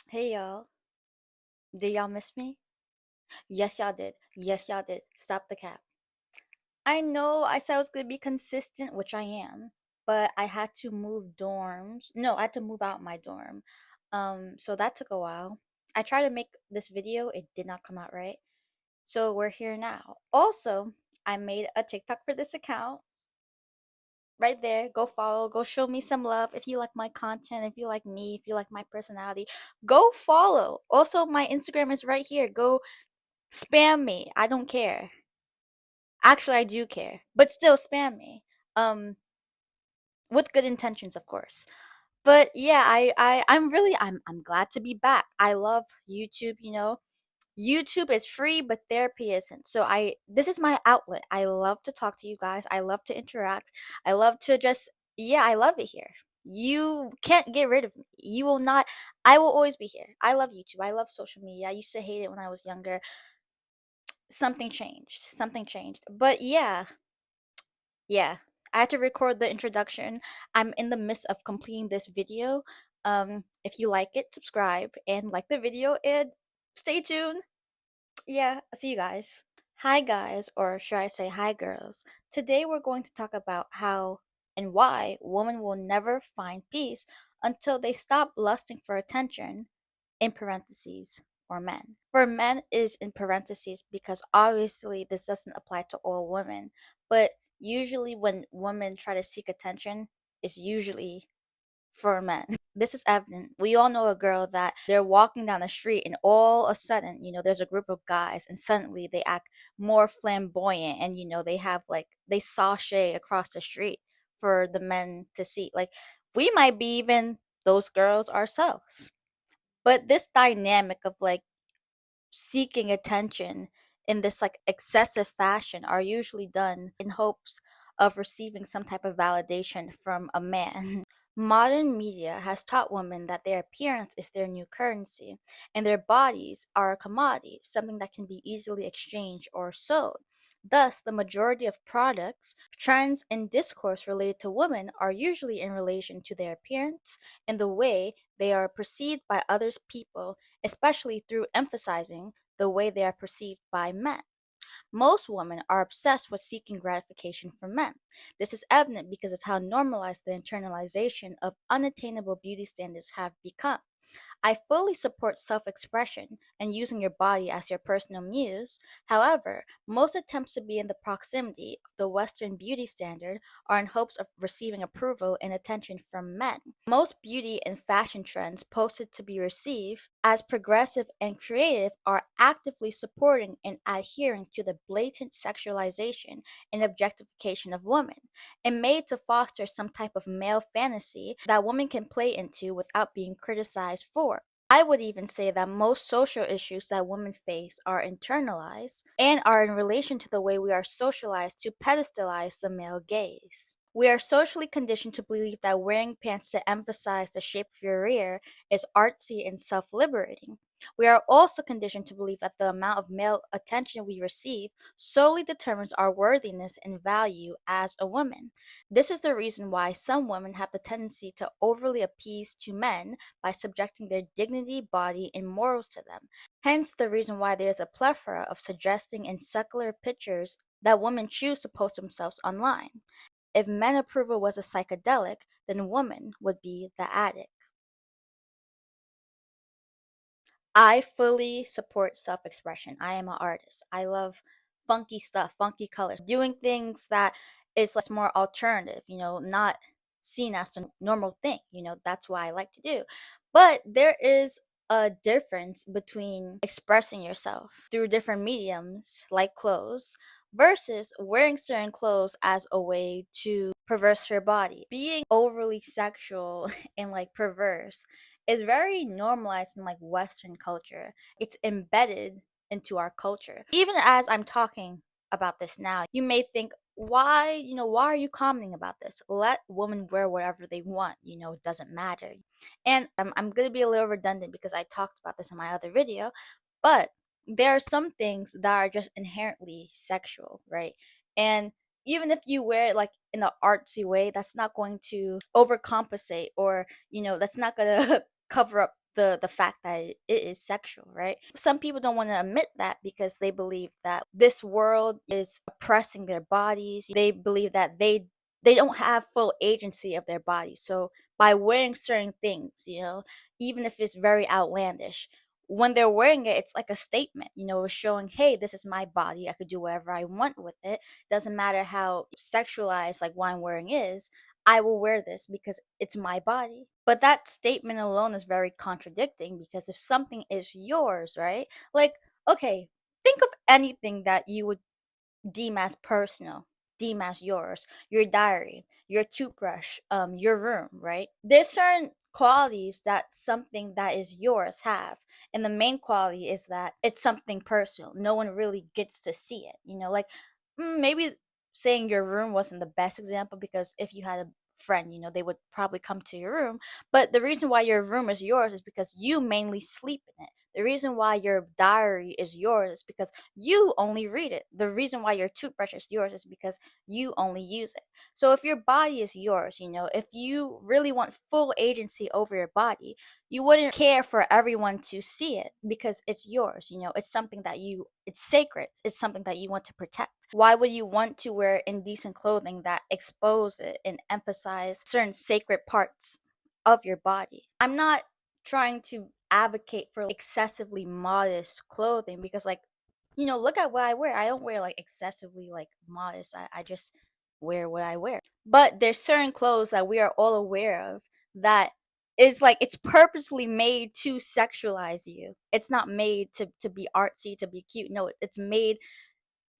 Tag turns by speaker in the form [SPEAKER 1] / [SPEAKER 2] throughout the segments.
[SPEAKER 1] Hey y'all, did y'all miss me? Yes, y'all did. Yes, y'all did. Stop the cap. I know I said I was gonna be consistent, which I am, but I had to move dorms. No, I had to move out my dorm. So that took a while. I tried to make this video, it did not come out right. So we're here now. Also, I made a TikTok for this account. Right there, go follow, go show me some love if you like my content, if you like me, if you like my personality. Go follow. Also, my Instagram is right here. Go spam me. I don't care. Actually, I do care, but still spam me. Um, with good intentions, of course. But yeah, I'm glad to be back. I love YouTube, YouTube is free, but therapy isn't. So this is my outlet. I love to talk to you guys. I love to interact. I love to just yeah, I love it here. You can't get rid of me. You will not I will always be here. I love YouTube. I love social media. I used to hate it when I was younger. Something changed. Something changed. But yeah. I had to record the introduction. I'm in the midst of completing this video. If you like it, subscribe and like the video and stay tuned. Yeah, I'll see you guys. Hi guys, or should I say hi girls. Today we're going to talk about how and why women will never find peace until they stop lusting for attention, in parentheses, for men. For men is in parentheses because obviously this doesn't apply to all women, but usually when women try to seek attention, it's usually for men. This is evident. We all know a girl that they're walking down the street and all of a sudden, there's a group of guys and suddenly they act more flamboyant and they have like they sashay across the street for the men to see. Like we might be even those girls ourselves. But this dynamic of like seeking attention in this like excessive fashion are usually done in hopes of receiving some type of validation from a man. Modern media has taught women that their appearance is their new currency and their bodies are a commodity, something that can be easily exchanged or sold. Thus, the majority of products, trends, and discourse related to women are usually in relation to their appearance and the way they are perceived by others people, especially through emphasizing the way they are perceived by men. Most women are obsessed with seeking gratification from men. This is evident because of how normalized the internalization of unattainable beauty standards have become. I fully support self expression and using your body as your personal muse. However, most attempts to be in the proximity of the Western beauty standard are in hopes of receiving approval and attention from men. Most beauty and fashion trends posted to be received as progressive and creative are actively supporting and adhering to the blatant sexualization and objectification of women and made to foster some type of male fantasy that women can play into without being criticized for. I would even say that most social issues that women face are internalized and are in relation to the way we are socialized to pedestalize the male gaze. We are socially conditioned to believe that wearing pants to emphasize the shape of your rear is artsy and self liberating. We are also conditioned to believe that the amount of male attention we receive solely determines our worthiness and value as a woman. This is the reason why some women have the tendency to overly appease to men by subjecting their dignity, body, and morals to them. Hence, the reason why there is a plethora of suggesting and secular pictures that women choose to post themselves online. If men approval was a psychedelic, then woman would be the addict. I fully support self expression. I am an artist. I love funky stuff, funky colors, doing things that is less more alternative, not seen as the normal thing. That's what I like to do. But there is a difference between expressing yourself through different mediums like clothes versus wearing certain clothes as a way to perverse your body. Being overly sexual and like perverse is very normalized in like Western culture. It's embedded into our culture. Even as I'm talking about this now, you may think, why are you commenting about this? Let women wear whatever they want, it doesn't matter. And I'm gonna be a little redundant because I talked about this in my other video, but there are some things that are just inherently sexual, right? And even if you wear it like in an artsy way, that's not going to overcompensate or, that's not gonna cover up the fact that it is sexual, right? Some people don't want to admit that because they believe that this world is oppressing their bodies. They believe that they don't have full agency of their bodies. So by wearing certain things, even if it's very outlandish, when they're wearing it, it's like a statement, it's showing, hey, this is my body. I could do whatever I want with it. Doesn't matter how sexualized like what I'm wearing is. I will wear this because it's my body. But that statement alone is very contradicting because if something is yours, right? Like, okay, think of anything that you would deem as personal, deem as yours, your diary, your toothbrush, your room, right? There's certain qualities that something that is yours have. And the main quality is that it's something personal. No one really gets to see it. Like maybe saying your room wasn't the best example because if you had a friend, they would probably come to your room. But the reason why your room is yours is because you mainly sleep in it. The reason why your diary is yours is because you only read it. The reason why your toothbrush is yours is because you only use it. So if your body is yours, if you really want full agency over your body, you wouldn't care for everyone to see it because it's yours. It's something that it's sacred. It's something that you want to protect. Why would you want to wear indecent clothing that expose it and emphasize certain sacred parts of your body? I'm not trying to advocate for excessively modest clothing because like look at what I wear. I don't wear like excessively like modest. I just wear what I wear. But there's certain clothes that we are all aware of that is like it's purposely made to sexualize you. It's not made to be artsy, to be cute. No, it's made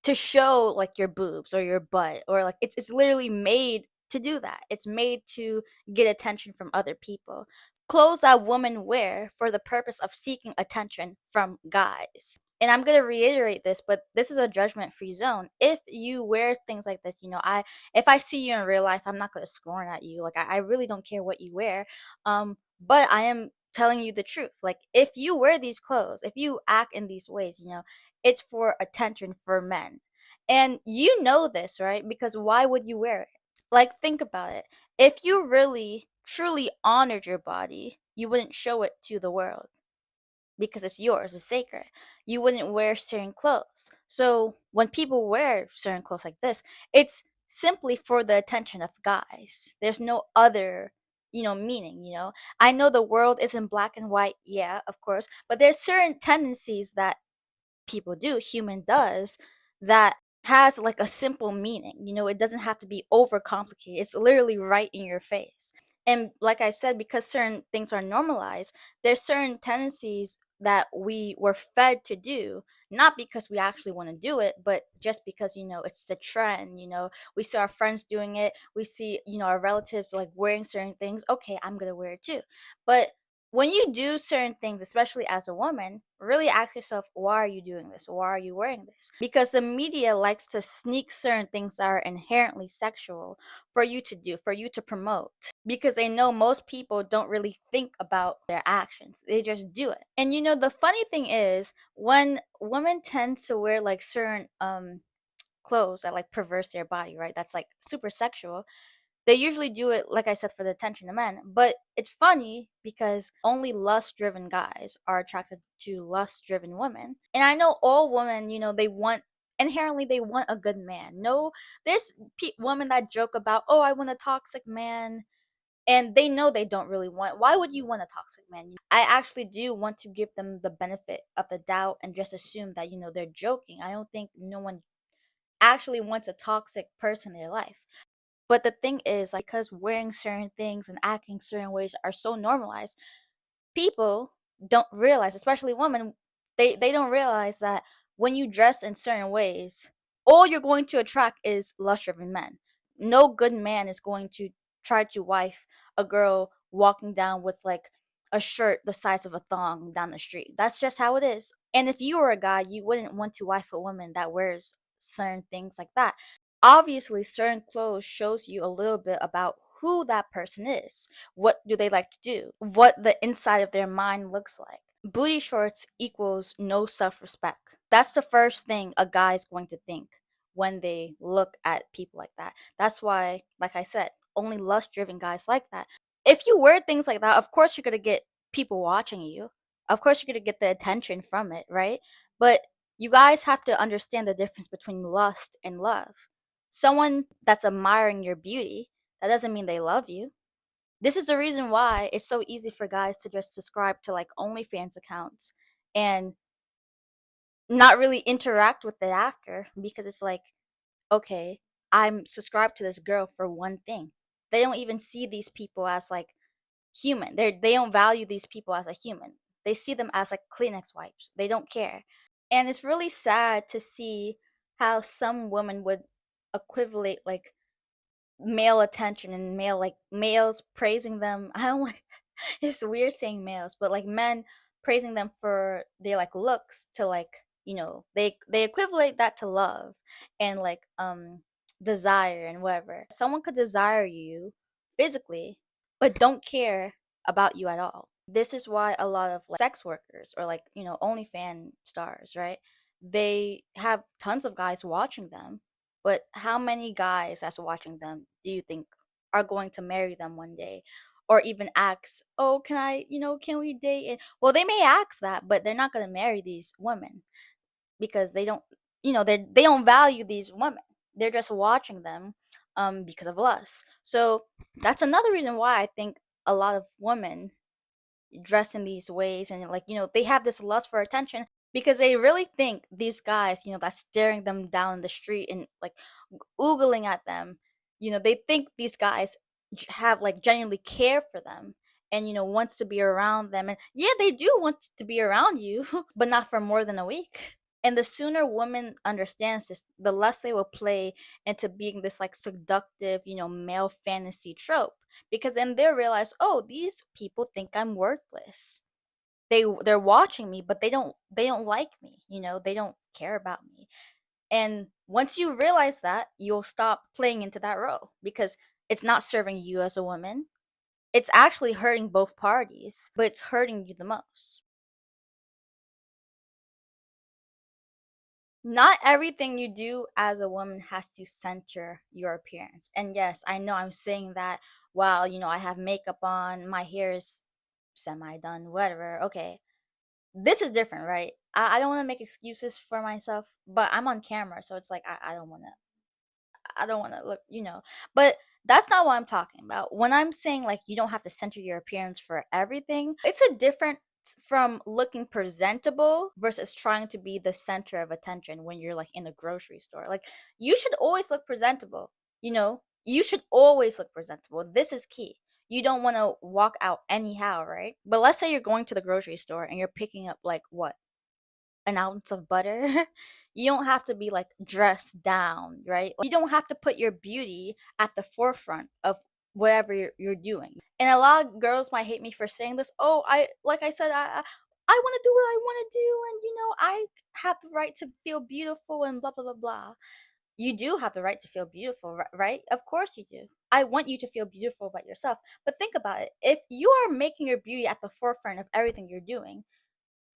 [SPEAKER 1] to show like your boobs or your butt or like it's literally made to do that. It's made to get attention from other people. Clothes that women wear for the purpose of seeking attention from guys. And I'm going to reiterate this, but this is a judgment free zone. If you wear things like this, if I see you in real life, I'm not going to scorn at you. Like I really don't care what you wear. But I am telling you the truth. Like if you wear these clothes, if you act in these ways, it's for attention for men. And you know this, right? Because why would you wear it? Like, think about it. If you really, truly honored your body, you wouldn't show it to the world because it's yours, it's sacred. You wouldn't wear certain clothes. So, when people wear certain clothes like this, it's simply for the attention of guys. There's no other meaning. I know the world isn't black and white, yeah, of course, but there's certain tendencies that people do, human does, that has like a simple meaning. It doesn't have to be over complicated. It's literally right in your face. And like I said, because certain things are normalized, there's certain tendencies that we were fed to do, not because we actually want to do it, but just because, it's the trend. We see our friends doing it. We see, our relatives like wearing certain things. Okay, I'm going to wear it too. But when you do certain things, especially as a woman, really ask yourself, why are you doing this? Why are you wearing this? Because the media likes to sneak certain things that are inherently sexual for you to do, for you to promote, because they know most people don't really think about their actions. They just do it. And the funny thing is, when women tend to wear like certain clothes that like perverse their body, right? That's like super sexual. They usually do it, like I said, for the attention of men. But it's funny because only lust driven guys are attracted to lust driven women. And I know all women, they want, inherently, they want a good man. No, there's women that joke about, oh, I want a toxic man. And they know they don't really want. Why would you want a toxic man? I actually do want to give them the benefit of the doubt and just assume that, they're joking. I don't think no one actually wants a toxic person in their life. But the thing is, like, because wearing certain things and acting certain ways are so normalized, people don't realize, especially women, they don't realize that when you dress in certain ways, all you're going to attract is lust-driven men. No good man is going to try to wife a girl walking down with like a shirt the size of a thong down the street. That's just how it is. And if you were a guy, you wouldn't want to wife a woman that wears certain things like that. Obviously, certain clothes shows you a little bit about who that person is. What do they like to do? What the inside of their mind looks like. Booty shorts equals no self-respect. That's the first thing a guy is going to think when they look at people like that. That's why, like I said, only lust-driven guys like that. If you wear things like that, of course you're going to get people watching you. Of course, you're gonna get the attention from it, right? But you guys have to understand the difference between lust and love. Someone that's admiring your beauty, that doesn't mean they love you. This is the reason why it's so easy for guys to just subscribe to like OnlyFans accounts and not really interact with it after, because it's like, okay, I'm subscribed to this girl for one thing. They don't even see these people as like human. They don't value these people as a human. They see them as like Kleenex wipes. They don't care. And it's really sad to see how some women would equivalent like male attention and male like males praising them. I don't like it's weird saying males, but like men praising them for their like looks to like, they equivalent that to love and like desire and whatever. Someone could desire you physically but don't care about you at all. This is why a lot of like sex workers or like, OnlyFan stars, right? They have tons of guys watching them, but how many guys that's watching them do you think are going to marry them one day? Or even ask, oh, can I, can we date? Well, they may ask that, but they're not going to marry these women because they don't, they don't value these women. They're just watching them because of lust. So that's another reason why I think a lot of women dress in these ways and like, they have this lust for attention because they really think these guys, that's staring them down the street and like oogling at them, they think these guys have like genuinely care for them and wants to be around them. And yeah, they do want to be around you, but not for more than a week. And the sooner woman understands this, the less they will play into being this like seductive, male fantasy trope. Because then they'll realize, oh, these people think I'm worthless. They're watching me, but they don't like me, they don't care about me. And once you realize that, you'll stop playing into that role because it's not serving you as a woman. It's actually hurting both parties, but it's hurting you the most. Not everything you do as a woman has to center your appearance. And yes, I know I'm saying that while, I have makeup on, my hair is semi done, whatever. Okay. This is different, right? I don't want to make excuses for myself, but I'm on camera, so it's like I don't want to look, But that's not what I'm talking about. When I'm saying like you don't have to center your appearance for everything, it's a difference from looking presentable versus trying to be the center of attention when you're like in a grocery store. Like you should always look presentable, You should always look presentable. This is key. You don't want to walk out anyhow, right? But let's say you're going to the grocery store and you're picking up like what? An ounce of butter. You don't have to be like dressed down, right? You don't have to put your beauty at the forefront of whatever you're doing. And a lot of girls might hate me for saying this. Oh, like I said, I want to do what I want to do, and I have the right to feel beautiful and blah blah blah blah. You do have the right to feel beautiful, right? Of course you do. I want you to feel beautiful about yourself. But think about it. If you are making your beauty at the forefront of everything you're doing,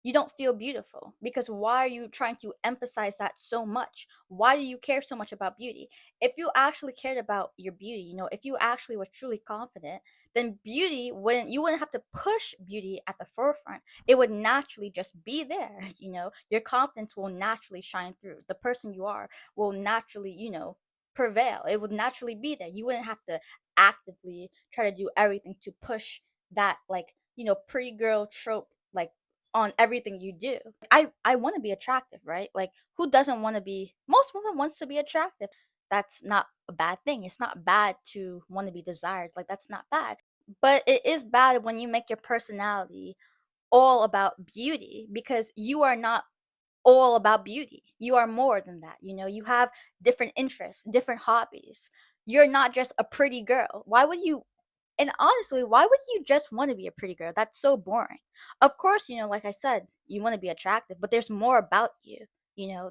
[SPEAKER 1] you don't feel beautiful because why are you trying to emphasize that so much? Why do you care so much about beauty? If you actually cared about your beauty, if you actually were truly confident, then beauty wouldn't you wouldn't have to push beauty at the forefront. It would naturally just be there. Your confidence will naturally shine through. The person you are will naturally, prevail. It would naturally be there. You wouldn't have to actively try to do everything to push that like, pretty girl trope like on everything you do. I want to be attractive, right? Like who doesn't want to be most women wants to be attractive. That's not a bad thing. It's not bad to want to be desired. Like that's not bad. But it is bad when you make your personality all about beauty because you are not all about beauty. You are more than that. You have different interests, different hobbies. You're not just a pretty girl. Why would you and honestly, why would you just want to be a pretty girl? That's so boring. Of course, like I said, you want to be attractive, but there's more about you.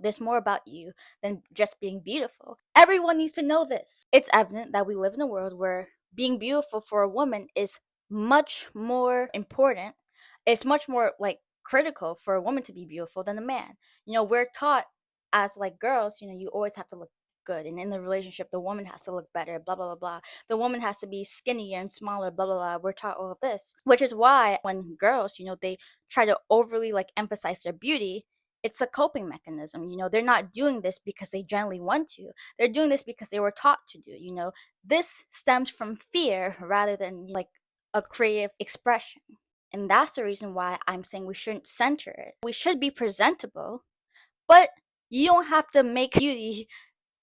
[SPEAKER 1] There's more about you than just being beautiful. Everyone needs to know this. It's evident that we live in a world where being beautiful for a woman is much more important. It's much more like critical for a woman to be beautiful than a man. We're taught as like girls, you always have to look good, and in the relationship the woman has to look better, blah blah blah blah. The woman has to be skinnier and smaller, blah blah blah. We're taught all of this, which is why when girls, they try to overly like emphasize their beauty, it's a coping mechanism. They're not doing this because they generally want to. They're doing this because they were taught to do. This stems from fear rather than like a creative expression. And that's the reason why I'm saying we shouldn't center it. We should be presentable, but you don't have to make beauty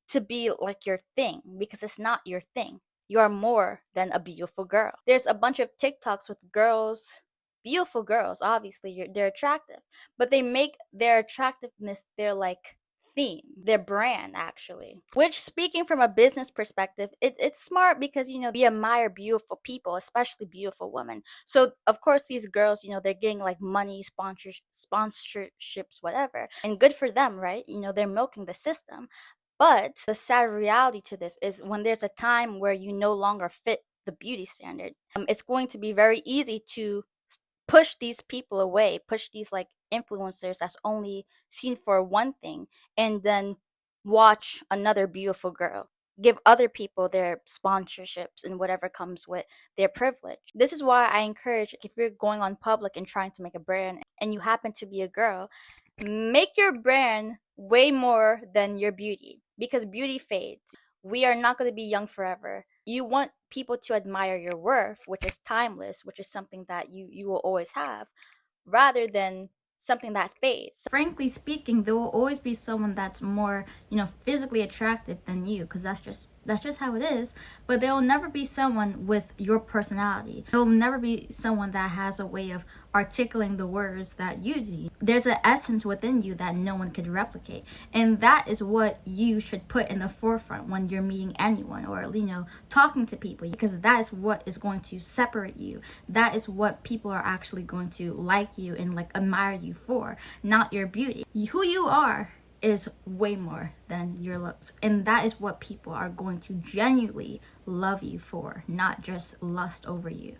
[SPEAKER 1] to be like your thing, because it's not your thing. You are more than a beautiful girl. There's a bunch of TikToks with girls, beautiful girls, obviously they're attractive, but they make their attractiveness their like theme, their brand actually. Which, speaking from a business perspective, it's smart because we admire beautiful people, especially beautiful women. So of course these girls, they're getting like money, sponsorships, whatever, and good for them, right? They're milking the system. But the sad reality to this is when there's a time where you no longer fit the beauty standard, it's going to be very easy to push these people away, push these like influencers that's only seen for one thing, and then watch another beautiful girl. Give other people their sponsorships and whatever comes with their privilege. This is why I encourage, if you're going on public and trying to make a brand and you happen to be a girl, make your brand way more than your beauty, because beauty fades. We are not going to be young forever. You want people to admire your worth, which is timeless, which is something that you will always have, rather than something that fades. Frankly speaking, there will always be someone that's more, physically attractive than you, because that's just how it is. But there will never be someone with your personality. There will never be someone that has a way of articulating the words that you do. There's an essence within you that no one could replicate, and that is what you should put in the forefront when you're meeting anyone, or talking to people, because that is what is going to separate you. That is what people are actually going to like you and like admire you for, not your beauty. Who you are is way more than your looks, and that is what people are going to genuinely love you for, not just lust over you.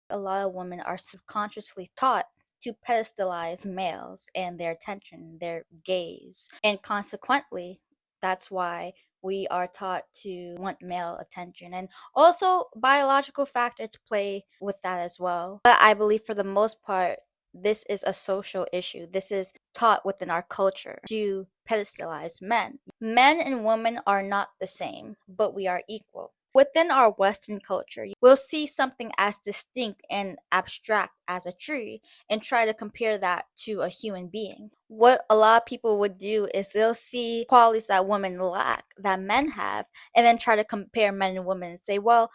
[SPEAKER 1] A lot of women are subconsciously taught to pedestalize males and their attention, their gaze. And consequently, that's why we are taught to want male attention. And also, biological factors play with that as well. But I believe for the most part, this is a social issue. This is taught within our culture to pedestalize men. Men and women are not the same, but we are equal. Within our Western culture, we'll see something as distinct and abstract as a tree and try to compare that to a human being. What a lot of people would do is they'll see qualities that women lack, that men have, and then try to compare men and women and say, well,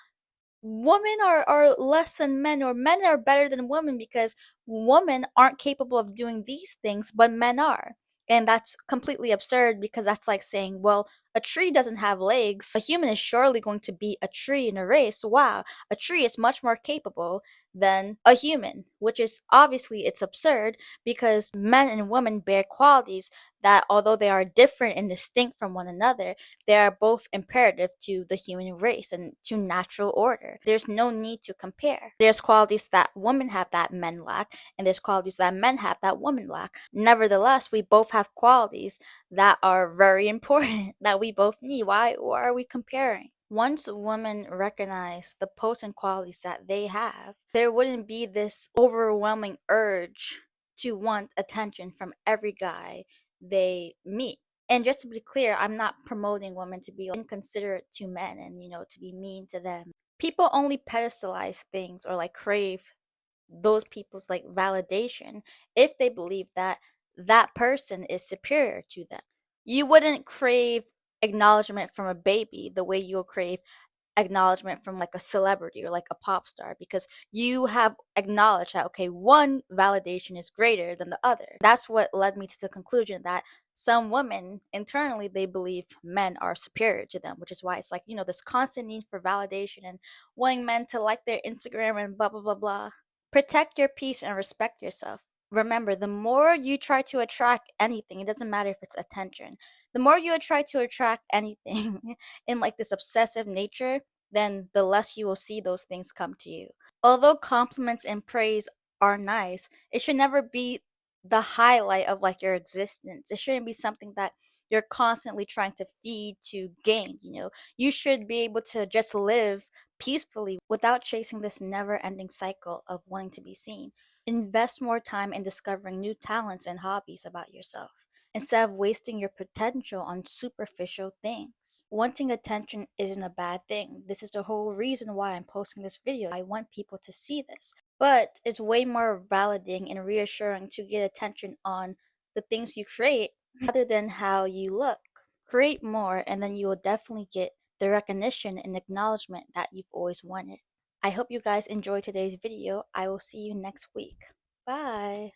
[SPEAKER 1] women are less than men, or men are better than women because women aren't capable of doing these things but men are. And that's completely absurd, because that's like saying, well, a tree doesn't have legs, a human is surely going to be a tree in a race. Wow, a tree is much more capable than a human, which is obviously, it's absurd, because men and women bear qualities that, although they are different and distinct from one another, they are both imperative to the human race and to natural order. There's no need to compare. There's qualities that women have that men lack, and there's qualities that men have that women lack. Nevertheless, we both have qualities that are very important that we both need. Why are we comparing? Once women recognize the potent qualities that they have, there wouldn't be this overwhelming urge to want attention from every guy they meet. And just to be clear, I'm not promoting women to be inconsiderate to men and, to be mean to them. People only pedestalize things or like crave those people's like validation if they believe that that person is superior to them. You wouldn't crave acknowledgement from a baby the way you'll crave acknowledgement from like a celebrity or like a pop star, because you have acknowledged that, okay, one validation is greater than the other. That's what led me to the conclusion that some women internally, they believe men are superior to them, which is why it's like, this constant need for validation and wanting men to like their Instagram and blah blah blah blah. Protect your peace and respect yourself. Remember, the more you try to attract anything, it doesn't matter if it's attention, the more you try to attract anything in like this obsessive nature, then the less you will see those things come to you. Although compliments and praise are nice, it should never be the highlight of like your existence. It shouldn't be something that you're constantly trying to feed to gain, you know. You should be able to just live peacefully without chasing this never-ending cycle of wanting to be seen. Invest more time in discovering new talents and hobbies about yourself instead of wasting your potential on superficial things. Wanting attention isn't a bad thing. This is the whole reason why I'm posting this video. I want people to see this. But it's way more validating and reassuring to get attention on the things you create rather than how you look. Create more, and then you will definitely get the recognition and acknowledgement that you've always wanted. I hope you guys enjoyed today's video. I will see you next week. Bye.